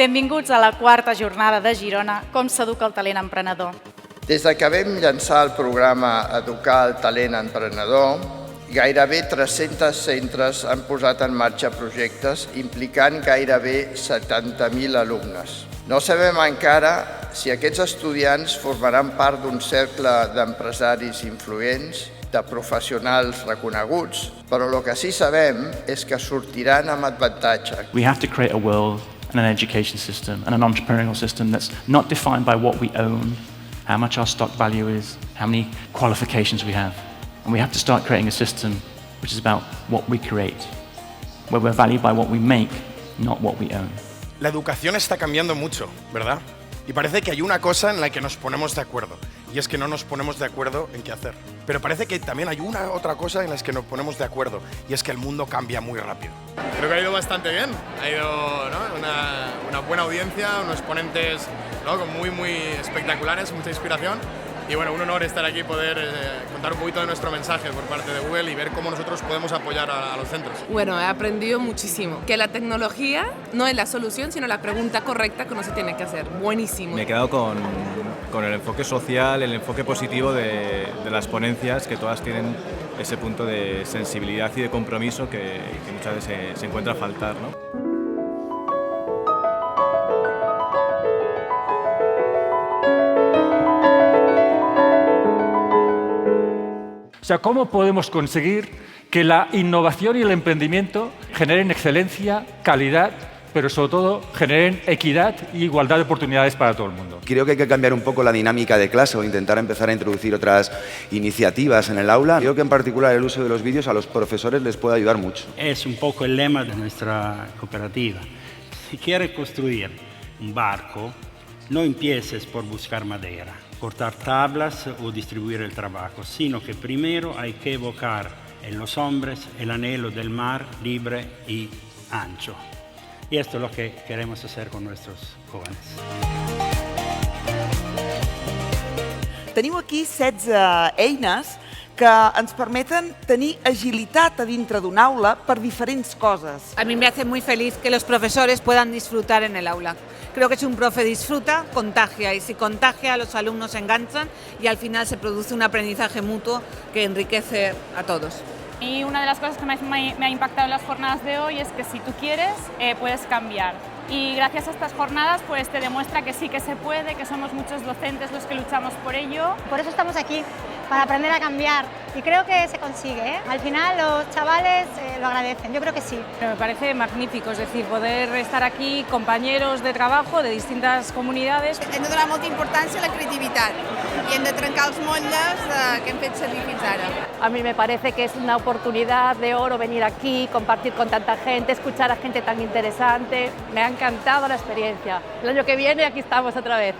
Benvinguts a la quarta jornada de Girona, com s'educa el talent emprenedor. Des que vam llançar el programa Educar el talent emprenedor, gairebé 300 centres han posat en marxa projectes implicant gairebé 70.000 alumnes. No sabem encara si aquests estudiants formaran part d'un cercle d'empresaris influents, de professionals reconeguts, però el que sí sabem és que sortiran amb avantatge. We have to create a world and an education system and an entrepreneurial system that's not defined by what we own, how much our stock value is, how many qualifications we have. And we have to start creating a system which is about what we create, where we're valued by what we make, not what we own. La educación está cambiando mucho, ¿verdad? Y parece que hay una cosa en la que nos ponemos de acuerdo, y es que no nos ponemos de acuerdo en qué hacer. Pero parece que también hay otra cosa en la que nos ponemos de acuerdo, y es que el mundo cambia muy rápido. Creo que ha ido bastante bien, ha ido, ¿no?, una buena audiencia, unos ponentes, ¿no?, muy espectaculares, mucha inspiración. Y bueno, un honor estar aquí y poder contar un poquito de nuestro mensaje por parte de Google y ver cómo nosotros podemos apoyar a los centros. Bueno, he aprendido muchísimo. Que la tecnología no es la solución, sino la pregunta correcta que uno se tiene que hacer. Buenísimo. Me he quedado con el enfoque social, el enfoque positivo de las ponencias, que todas tienen ese punto de sensibilidad y de compromiso que muchas veces se encuentra a faltar, ¿no? O sea, ¿cómo podemos conseguir que la innovación y el emprendimiento generen excelencia, calidad, pero sobre todo generen equidad y igualdad de oportunidades para todo el mundo? Creo que hay que cambiar un poco la dinámica de clase o intentar empezar a introducir otras iniciativas en el aula. Creo que en particular el uso de los vídeos a los profesores les puede ayudar mucho. Es un poco el lema de nuestra cooperativa. Si quieres construir un barco, no empieces por buscar madera, cortar tablas o distribuir el trabajo, sino que primero hay que evocar en los hombres el anhelo del mar libre y ancho. Y esto es lo que queremos hacer con nuestros jóvenes. Teniu aquí 16 eines que ens permeten tenir agilitat a dintre d'una aula per diferents coses. A mí me hace muy feliz que los profesores puedan disfrutar en el aula. Creo que si un profe disfruta, contagia, y si contagia, los alumnos se enganchan y al final se produce un aprendizaje mutuo que enriquece a todos. Y una de las cosas que más me ha impactado en las jornadas de hoy es que si tú quieres, puedes cambiar. Y gracias a estas jornadas pues te demuestra que sí que se puede, que somos muchos docentes los que luchamos por ello. Por eso estamos aquí, para aprender a cambiar, y creo que se consigue, ¿eh? Al final los chavales lo agradecen, yo creo que sí. Me parece magnífico, es decir, poder estar aquí compañeros de trabajo de distintas comunidades. Hem de donar molta importància a la creativitat i hem de trencar els motlles que hem fet servir fins ara. A mí me parece que es una oportunidad de oro venir aquí, compartir con tanta gente, escuchar a gente tan interesante. Me ha encantado la experiencia. El año que viene aquí estamos otra vez.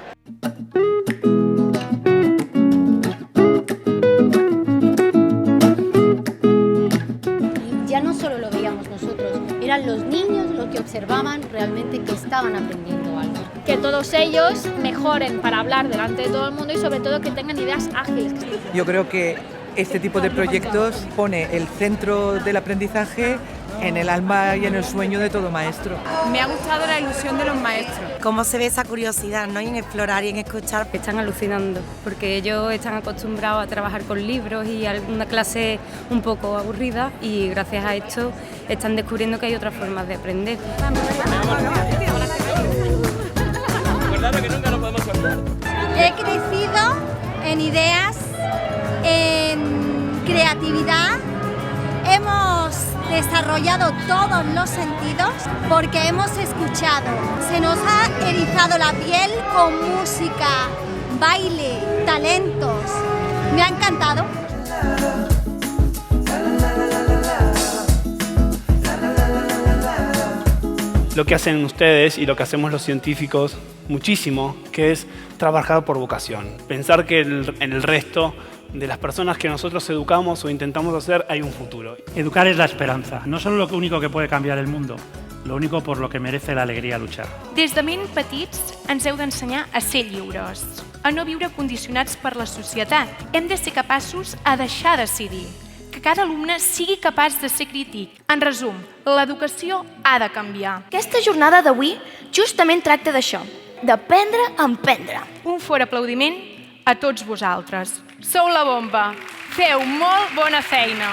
Ya no solo lo veíamos nosotros, eran los niños los que observaban realmente que estaban aprendiendo algo. Que todos ellos mejoren para hablar delante de todo el mundo y sobre todo que tengan ideas ágiles. Yo creo que este tipo de proyectos pone el centro del aprendizaje en el alma y en el sueño de todo maestro. Me ha gustado la ilusión de los maestros. Cómo se ve esa curiosidad, ¿no? Y en explorar y en escuchar. Están alucinando, porque ellos están acostumbrados a trabajar con libros y alguna clase un poco aburrida, y gracias a esto están descubriendo que hay otras formas de aprender. He crecido en ideas, en creatividad. Hemos desarrollado todos los sentidos porque hemos escuchado. Se nos ha erizado la piel con música, baile, talentos. Me ha encantado. Lo que hacen ustedes y lo que hacemos los científicos muchísimo, que es trabajar por vocación. Pensar que en el resto de las personas que nosotros educamos o intentamos hacer hay un futuro. Educar es la esperanza, no solo lo único que puede cambiar el mundo, lo único por lo que merece la alegría luchar. Des de ben petits ens heu d'ensenyar a ser lliures, a no viure condicionats per la societat. Hem de ser capaços a deixar decidir, que cada alumne sigui capaç de ser crític. En resum, l'educació ha de canviar. Aquesta jornada d'avui justament tracta d'això, d'aprendre a emprendre. Un fort aplaudiment a tots vosaltres. Sou la bomba. Feu molt bona feina.